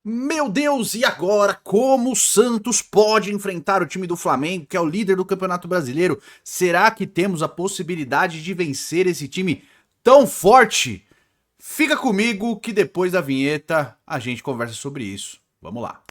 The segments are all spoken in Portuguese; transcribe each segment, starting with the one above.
Meu Deus, e agora? Como o Santos pode enfrentar o time do Flamengo, que é o líder do Campeonato Brasileiro? Será que temos a possibilidade de vencer esse time tão forte? Fica comigo que depois da vinheta a gente conversa sobre isso. Vamos lá.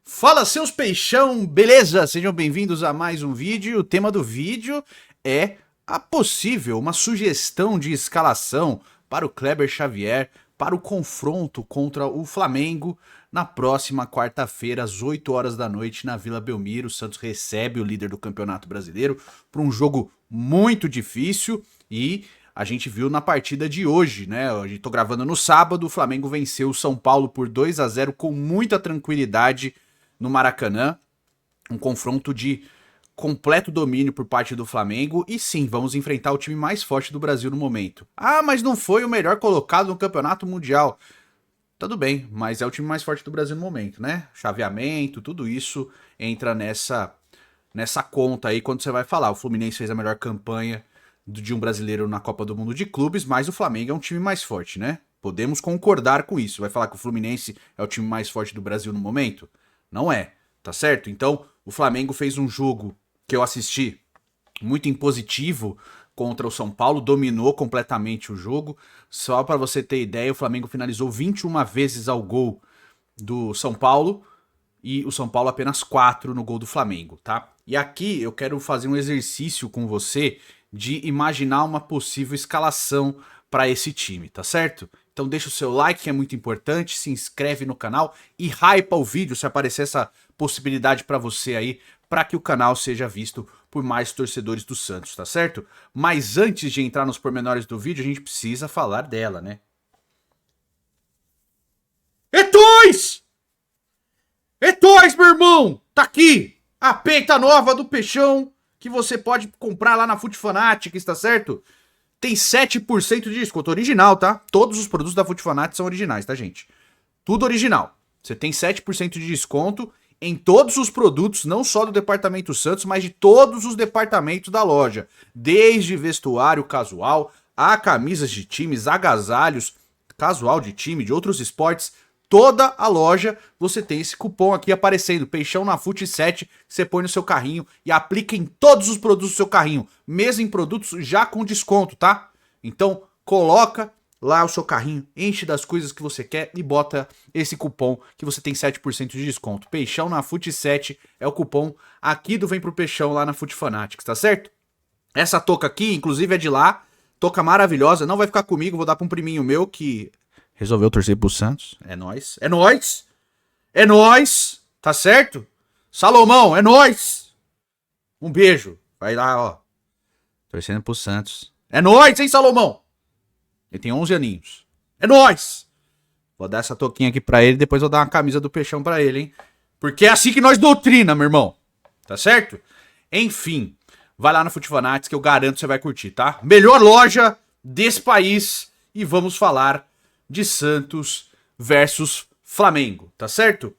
Fala seus peixão, beleza? Sejam bem-vindos a mais um vídeo. O tema do vídeo é uma sugestão de escalação para o Kleber Xavier para o confronto contra o Flamengo na próxima quarta-feira às 8 horas da noite na Vila Belmiro. O Santos recebe o líder do Campeonato Brasileiro para um jogo muito difícil e a gente viu na partida de hoje, né? Eu tô gravando no sábado, o Flamengo venceu o São Paulo por 2-0 com muita tranquilidade no Maracanã, um confronto de completo domínio por parte do Flamengo e sim, vamos enfrentar o time mais forte do Brasil no momento. Ah, mas não foi o melhor colocado no Campeonato Mundial. Tudo bem, mas é o time mais forte do Brasil no momento, né? Chaveamento, tudo isso entra nessa conta aí quando você vai falar. O Fluminense fez a melhor campanha de um brasileiro na Copa do Mundo de Clubes, mas o Flamengo é um time mais forte, né? Podemos concordar com isso. Vai falar que o Fluminense é o time mais forte do Brasil no momento? Não é, tá certo? Então, o Flamengo fez um jogo que eu assisti muito impositivo contra o São Paulo, dominou completamente o jogo. Só para você ter ideia, o Flamengo finalizou 21 vezes ao gol do São Paulo e o São Paulo apenas 4 no gol do Flamengo, tá? E aqui eu quero fazer um exercício com você de imaginar uma possível escalação para esse time, tá certo? Então deixa o seu like, que é muito importante, se inscreve no canal e hypa o vídeo se aparecer essa possibilidade para você aí, para que o canal seja visto por mais torcedores do Santos, tá certo? Mas antes de entrar nos pormenores do vídeo, a gente precisa falar dela, né? É tois, meu irmão! Tá aqui! A peita nova do Peixão, que você pode comprar lá na Food Fanatics, tá certo? Tem 7% de desconto original, tá? Todos os produtos da Food Fanatics são originais, tá, gente? Tudo original. Você tem 7% de desconto em todos os produtos, não só do Departamento Santos, mas de todos os departamentos da loja. Desde vestuário casual, a camisas de times, agasalhos, casual de time, de outros esportes. Toda a loja você tem esse cupom aqui aparecendo, Peixão na Fute 7, você põe no seu carrinho e aplica em todos os produtos do seu carrinho, mesmo em produtos já com desconto, tá? Então coloca lá o seu carrinho, enche das coisas que você quer e bota esse cupom que você tem 7% de desconto. Peixão na Fute 7 é o cupom aqui do Vem Pro Peixão lá na Food Fanatics, tá certo? Essa touca aqui, inclusive, é de lá, touca maravilhosa, não vai ficar comigo, vou dar pra um priminho meu que resolveu torcer pro Santos. É nóis. É nóis. É nóis. Tá certo? Salomão, é nóis. Um beijo. Vai lá, ó. Torcendo pro Santos. É nóis, hein, Salomão? Ele tem 11 aninhos. É nóis. Vou dar essa toquinha aqui pra ele, depois vou dar uma camisa do Peixão pra ele, hein? Porque é assim que nós doutrina, meu irmão. Tá certo? Enfim, vai lá no Food Fanatics que eu garanto que você vai curtir, tá? Melhor loja desse país e vamos falar de Santos versus Flamengo, tá certo?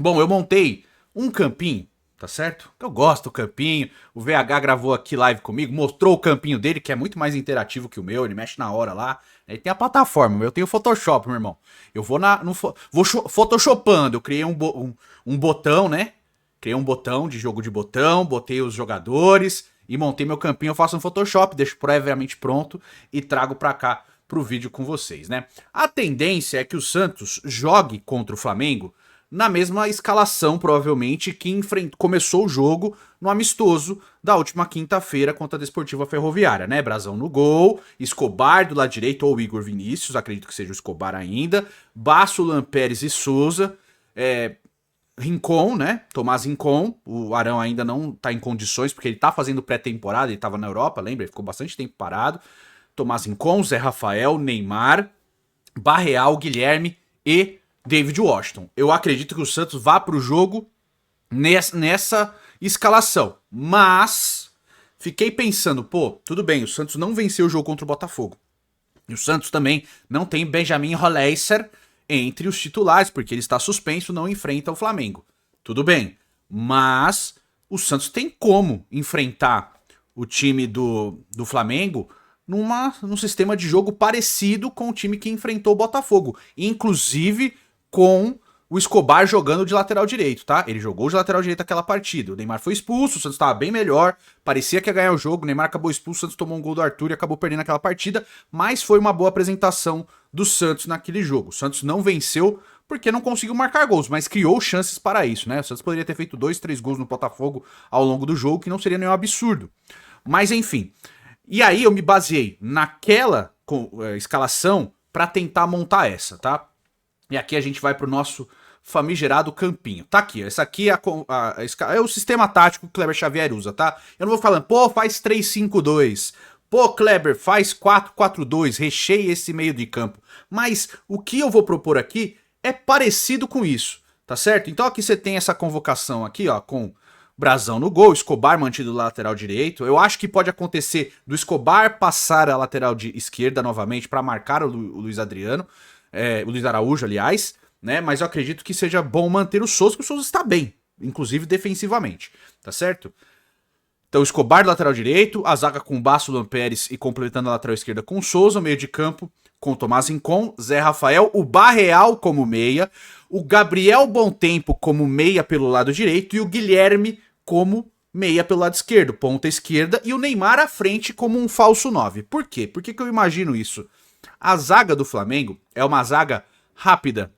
Bom, eu montei um campinho, tá certo? Eu gosto do campinho, o VH gravou aqui live comigo, mostrou o campinho dele, que é muito mais interativo que o meu, ele mexe na hora lá. Ele tem a plataforma, eu tenho o Photoshop, meu irmão. Eu vou vou photoshopando, eu criei um botão, né? Criei um botão de jogo de botão, botei os jogadores e montei meu campinho, eu faço um Photoshop, deixo previamente pronto e trago pra cá pro vídeo com vocês, né? A tendência é que o Santos jogue contra o Flamengo na mesma escalação, provavelmente, que começou o jogo no amistoso da última quinta-feira contra a Desportiva Ferroviária, né? Brazão no gol, Escobar do lado direito ou Igor Vinícius, acredito que seja o Escobar ainda, Basso, Lampérez e Souza, Rincon, né? Tomás Rincon, o Arão ainda não tá em condições, porque ele tá fazendo pré-temporada, ele tava na Europa, lembra? Ele ficou bastante tempo parado. Tomás Rincon, Zé Rafael, Neymar, Barreal, Guilherme e David Washington. Eu acredito que o Santos vá pro jogo nessa escalação. Mas fiquei pensando, pô, tudo bem, o Santos não venceu o jogo contra o Botafogo. E o Santos também não tem Benjamin Holleiser entre os titulares, porque ele está suspenso, não enfrenta o Flamengo. Tudo bem, mas o Santos tem como enfrentar o time do Flamengo num sistema de jogo parecido com o time que enfrentou o Botafogo. Inclusive com o Escobar jogando de lateral direito, tá? Ele jogou de lateral direito aquela partida. O Neymar foi expulso, o Santos estava bem melhor, parecia que ia ganhar o jogo, o Neymar acabou expulso, o Santos tomou um gol do Arthur e acabou perdendo aquela partida, mas foi uma boa apresentação do Santos naquele jogo. O Santos não venceu porque não conseguiu marcar gols, mas criou chances para isso, né? O Santos poderia ter feito 2, 3 gols no Botafogo ao longo do jogo, que não seria nenhum absurdo. Mas enfim. E aí eu me baseei naquela escalação para tentar montar essa, tá? E aqui a gente vai pro nosso famigerado campinho. Tá aqui, essa aqui é o sistema tático que o Kleber Xavier usa, tá? Eu não vou falando, pô, faz 3-5-2. Pô, Kleber, faz 4-4-2, recheie esse meio de campo. Mas o que eu vou propor aqui é parecido com isso, tá certo? Então aqui você tem essa convocação aqui, ó, com Brazão no gol, Escobar mantido do lateral direito. Eu acho que pode acontecer do Escobar passar a lateral de esquerda novamente para marcar o Luiz Adriano, o Luiz Araújo, aliás, né? Mas eu acredito que seja bom manter o Souza, que o Souza está bem, inclusive defensivamente, tá certo? Então, Escobar do lateral direito, a zaga com Basso, Luan Pérez e completando a lateral esquerda com Souza, meio de campo com Tomás Rincon, Zé Rafael, o Barreal como meia, o Gabriel Bontempo como meia pelo lado direito e o Guilherme como meia pelo lado esquerdo, ponta esquerda, e o Neymar à frente como um falso 9. Por quê? Por que eu imagino isso? A zaga do Flamengo é uma zaga rápida,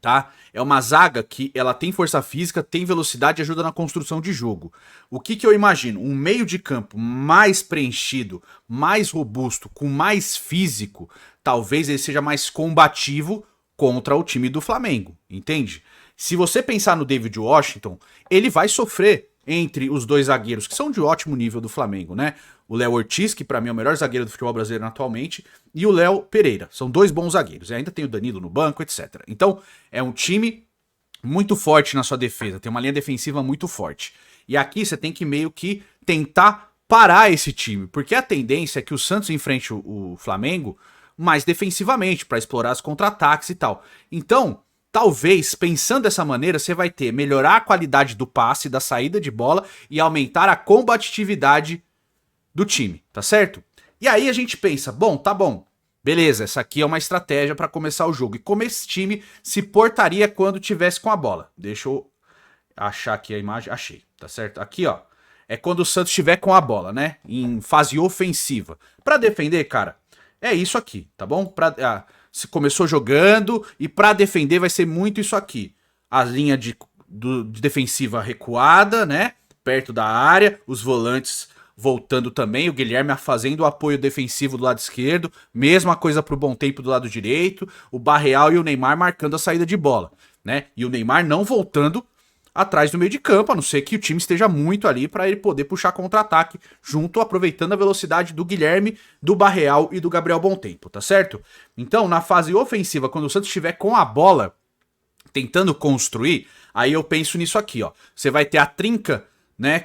tá? É uma zaga que ela tem força física, tem velocidade e ajuda na construção de jogo. O que eu imagino? Um meio de campo mais preenchido, mais robusto, com mais físico, talvez ele seja mais combativo contra o time do Flamengo, entende? Se você pensar no David Washington, ele vai sofrer entre os dois zagueiros, que são de ótimo nível do Flamengo, né? O Léo Ortiz, que pra mim é o melhor zagueiro do futebol brasileiro atualmente, e o Léo Pereira. São dois bons zagueiros. E ainda tem o Danilo no banco, etc. Então, é um time muito forte na sua defesa. Tem uma linha defensiva muito forte. E aqui você tem que meio que tentar parar esse time. Porque a tendência é que o Santos enfrente o Flamengo mais defensivamente, para explorar os contra-ataques e tal. Então, talvez, pensando dessa maneira, você vai ter melhorar a qualidade do passe, da saída de bola e aumentar a combatividade do time, tá certo? E aí a gente pensa, bom, tá bom, beleza, essa aqui é uma estratégia para começar o jogo. E como esse time se portaria quando tivesse com a bola? Deixa eu achar aqui a imagem, achei, tá certo? Aqui, ó, é quando o Santos estiver com a bola, né? Em fase ofensiva. Para defender, cara, é isso aqui, tá bom? Se começou jogando e para defender vai ser muito isso aqui. A linha de defensiva recuada, né? Perto da área, os volantes voltando também, o Guilherme fazendo o apoio defensivo do lado esquerdo, mesma coisa pro Bontempo do lado direito, o Barreal e o Neymar marcando a saída de bola, né? E o Neymar não voltando atrás do meio de campo, a não ser que o time esteja muito ali para ele poder puxar contra-ataque, junto, aproveitando a velocidade do Guilherme, do Barreal e do Gabriel Bontempo, tá certo? Então, na fase ofensiva, quando o Santos estiver com a bola, tentando construir, aí eu penso nisso aqui, ó. Você vai ter a trinca, né,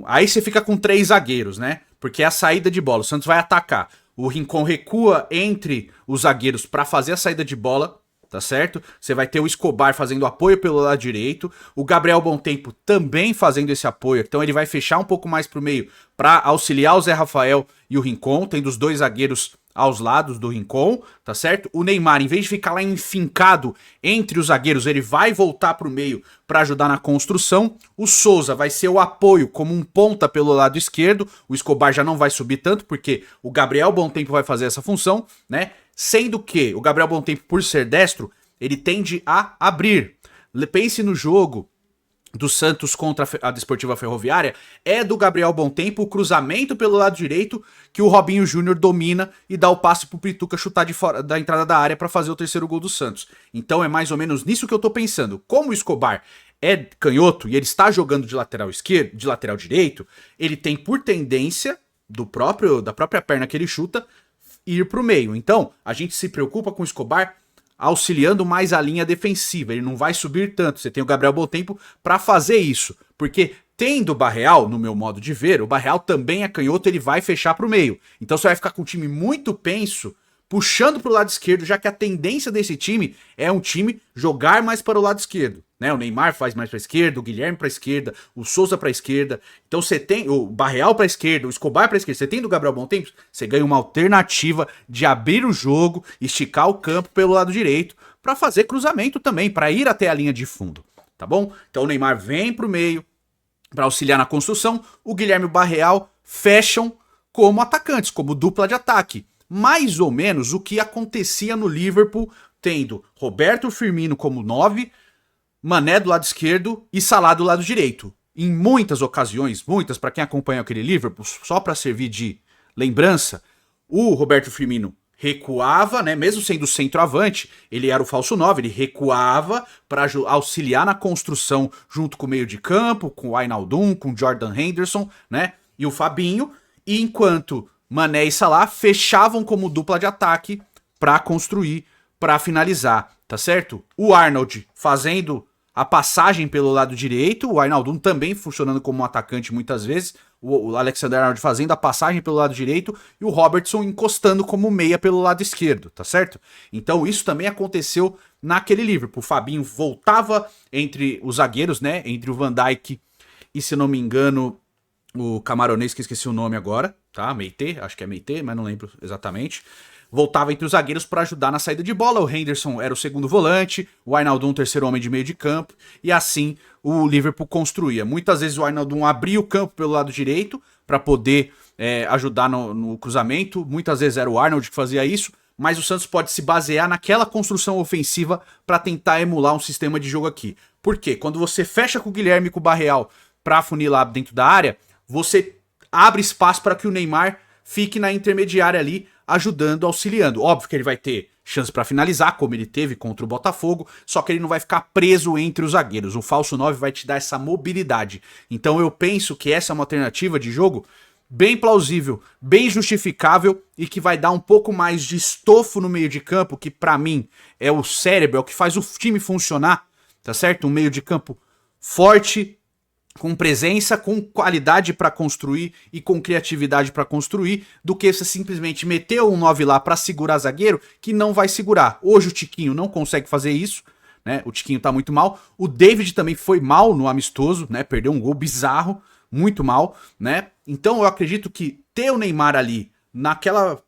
aí você fica com 3 zagueiros, né? Porque é a saída de bola. O Santos vai atacar. O Rincon recua entre os zagueiros para fazer a saída de bola, tá certo? Você vai ter o Escobar fazendo apoio pelo lado direito, o Gabriel Bontempo também fazendo esse apoio, então ele vai fechar um pouco mais pro meio para auxiliar o Zé Rafael e o Rincon, tendo os dois zagueiros aos lados do Rincon, tá certo? O Neymar, em vez de ficar lá enfincado entre os zagueiros, ele vai voltar pro meio para ajudar na construção. O Souza vai ser o apoio como um ponta pelo lado esquerdo. O Escobar já não vai subir tanto, porque o Gabriel Bontempo vai fazer essa função, né? Sendo que o Gabriel Bontempo, por ser destro, ele tende a abrir. Pense no jogo do Santos contra a Desportiva Ferroviária, é do Gabriel Bontempo o cruzamento pelo lado direito que o Robinho Júnior domina e dá o passe pro Pituca chutar de fora da entrada da área para fazer o terceiro gol do Santos. Então é mais ou menos nisso que eu tô pensando. Como o Escobar é canhoto e ele está jogando de lateral esquerdo, de lateral direito, ele tem por tendência da própria perna que ele chuta ir pro meio. Então, a gente se preocupa com o Escobar auxiliando mais a linha defensiva. Ele não vai subir tanto. Você tem o Gabriel Bontempo para fazer isso. Porque tendo o Barreal, no meu modo de ver, o Barreal também é canhoto, ele vai fechar pro meio. Então você vai ficar com um time muito penso puxando para o lado esquerdo, já que a tendência desse time é um time jogar mais para o lado esquerdo, né? O Neymar faz mais para a esquerda, o Guilherme para a esquerda, o Souza para a esquerda. Então você tem o Barreal para a esquerda, o Escobar para a esquerda. Você tem do Gabriel Bom Tempo, você ganha uma alternativa de abrir o jogo, esticar o campo pelo lado direito para fazer cruzamento também, para ir até a linha de fundo, tá bom? Então o Neymar vem para o meio para auxiliar na construção, o Guilherme e o Barreal fecham como atacantes, como dupla de ataque. Mais ou menos o que acontecia no Liverpool, tendo Roberto Firmino como 9, Mané do lado esquerdo e Salah do lado direito. Em muitas ocasiões, muitas, para quem acompanha aquele Liverpool, só para servir de lembrança, o Roberto Firmino recuava, né, mesmo sendo centroavante, ele era o falso 9, ele recuava para auxiliar na construção junto com o meio de campo, com o Wijnaldum, com o Jordan Henderson, né, e o Fabinho, e enquanto Mané e Salah fechavam como dupla de ataque para construir, para finalizar, tá certo? O Arnold fazendo a passagem pelo lado direito, o Wijnaldum também funcionando como um atacante muitas vezes, o Alexander-Arnold fazendo a passagem pelo lado direito e o Robertson encostando como meia pelo lado esquerdo, tá certo? Então isso também aconteceu naquele Liverpool. O Fabinho voltava entre os zagueiros, né? Entre o Van Dijk e, se não me engano, o camaronês, que esqueci o nome agora, tá? Meite, acho que é Meite, mas não lembro exatamente. Voltava entre os zagueiros para ajudar na saída de bola. O Henderson era o segundo volante, o Wijnaldum o terceiro homem de meio de campo, e assim o Liverpool construía. Muitas vezes o Wijnaldum abria o campo pelo lado direito para poder ajudar no cruzamento. Muitas vezes era o Arnold que fazia isso, mas o Santos pode se basear naquela construção ofensiva para tentar emular um sistema de jogo aqui. Por quê? Quando você fecha com o Guilherme e com o Barreal para afunilar dentro da área, você abre espaço para que o Neymar fique na intermediária ali, ajudando, auxiliando. Óbvio que ele vai ter chance para finalizar, como ele teve contra o Botafogo, só que ele não vai ficar preso entre os zagueiros. O falso 9 vai te dar essa mobilidade. Então eu penso que essa é uma alternativa de jogo bem plausível, bem justificável e que vai dar um pouco mais de estofo no meio de campo, que para mim é o cérebro, é o que faz o time funcionar, tá certo? Um meio de campo forte, com presença, com qualidade para construir e com criatividade para construir, do que você simplesmente meter um 9 lá para segurar zagueiro que não vai segurar. Hoje o Tiquinho não consegue fazer isso, né? O Tiquinho tá muito mal. O David também foi mal no amistoso, né? Perdeu um gol bizarro, muito mal, né? Então eu acredito que ter o Neymar ali naquela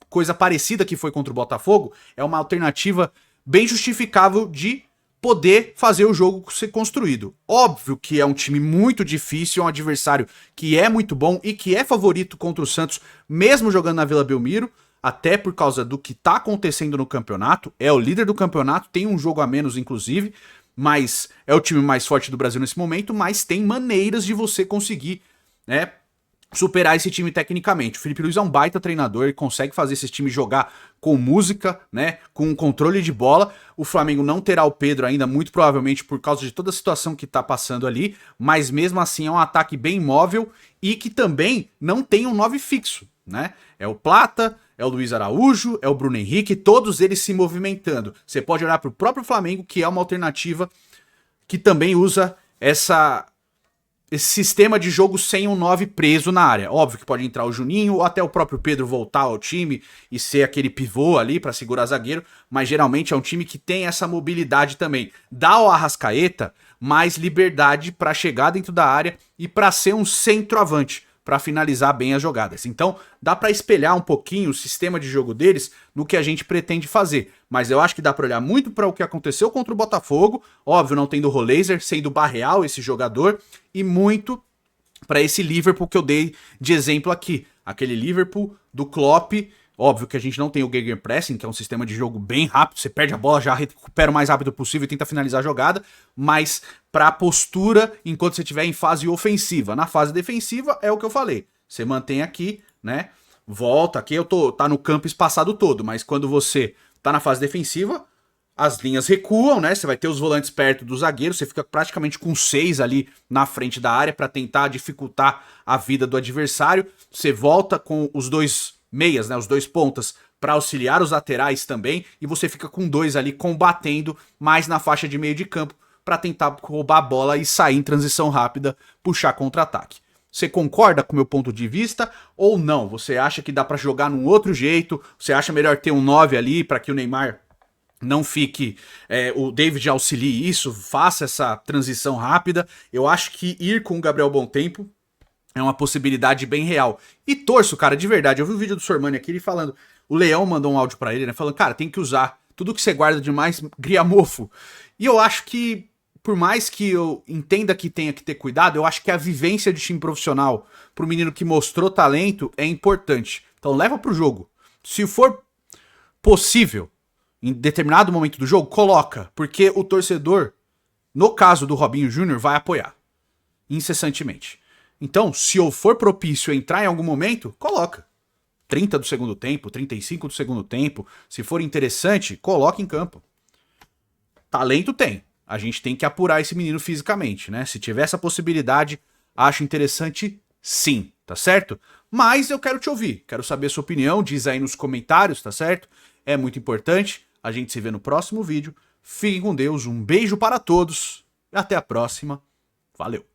coisa parecida que foi contra o Botafogo é uma alternativa bem justificável de poder fazer o jogo ser construído. Óbvio que é um time muito difícil, é um adversário que é muito bom e que é favorito contra o Santos, mesmo jogando na Vila Belmiro, até por causa do que tá acontecendo no campeonato. É o líder do campeonato, tem um jogo a menos, inclusive, mas é o time mais forte do Brasil nesse momento, mas tem maneiras de você conseguir, né, superar esse time tecnicamente. O Felipe Luiz é um baita treinador, ele consegue fazer esse time jogar com música, né, com controle de bola. O Flamengo não terá o Pedro ainda, muito provavelmente por causa de toda a situação que tá passando ali, mas mesmo assim é um ataque bem móvel e que também não tem um 9 fixo, né? É o Plata, é o Luiz Araújo, é o Bruno Henrique, todos eles se movimentando. Você pode olhar para o próprio Flamengo, que é uma alternativa que também usa esse sistema de jogo sem um 9 preso na área. Óbvio que pode entrar o Juninho ou até o próprio Pedro voltar ao time e ser aquele pivô ali para segurar zagueiro, mas geralmente é um time que tem essa mobilidade também. Dá ao Arrascaeta mais liberdade para chegar dentro da área e para ser um centroavante, para finalizar bem as jogadas. Então dá para espelhar um pouquinho o sistema de jogo deles no que a gente pretende fazer. Mas eu acho que dá para olhar muito para o que aconteceu contra o Botafogo, óbvio não tendo o Roleiser, sendo o Barreal esse jogador, e muito para esse Liverpool que eu dei de exemplo aqui. Aquele Liverpool do Klopp. Óbvio que a gente não tem o Gegenpressing, que é um sistema de jogo bem rápido, você perde a bola, já recupera o mais rápido possível e tenta finalizar a jogada, mas para a postura enquanto você estiver em fase ofensiva. Na fase defensiva é o que eu falei, você mantém aqui, né, volta aqui, tá no campo espaçado todo, mas quando você tá na fase defensiva, as linhas recuam, né, você vai ter os volantes perto do zagueiro, você fica praticamente com 6 ali na frente da área para tentar dificultar a vida do adversário, você volta com os dois meias, né, os dois pontas, para auxiliar os laterais também, e você fica com 2 ali combatendo mais na faixa de meio de campo para tentar roubar a bola e sair em transição rápida, puxar contra-ataque. Você concorda com o meu ponto de vista ou não? Você acha que dá pra jogar num outro jeito? Você acha melhor ter um 9 ali para que o Neymar não fique, o David auxilie isso, faça essa transição rápida? Eu acho que ir com o Gabriel Bontempo é uma possibilidade bem real. E torço, cara, de verdade. Eu vi o vídeo do Sormani aqui, ele falando... O Leão mandou um áudio pra ele, né? Falando, cara, tem que usar. Tudo que você guarda demais cria mofo. E eu acho que, por mais que eu entenda que tenha que ter cuidado, eu acho que a vivência de time profissional pro menino que mostrou talento é importante. Então leva pro jogo. Se for possível, em determinado momento do jogo, coloca. Porque o torcedor, no caso do Robinho Júnior, vai apoiar. Incessantemente. Então, se eu for propício a entrar em algum momento, coloca. 30 do segundo tempo, 35 do segundo tempo. Se for interessante, coloque em campo. Talento tem. A gente tem que apurar esse menino fisicamente, né? Se tiver essa possibilidade, acho interessante sim, tá certo? Mas eu quero te ouvir, quero saber a sua opinião, diz aí nos comentários, tá certo? É muito importante. A gente se vê no próximo vídeo. Fiquem com Deus, um beijo para todos e até a próxima. Valeu!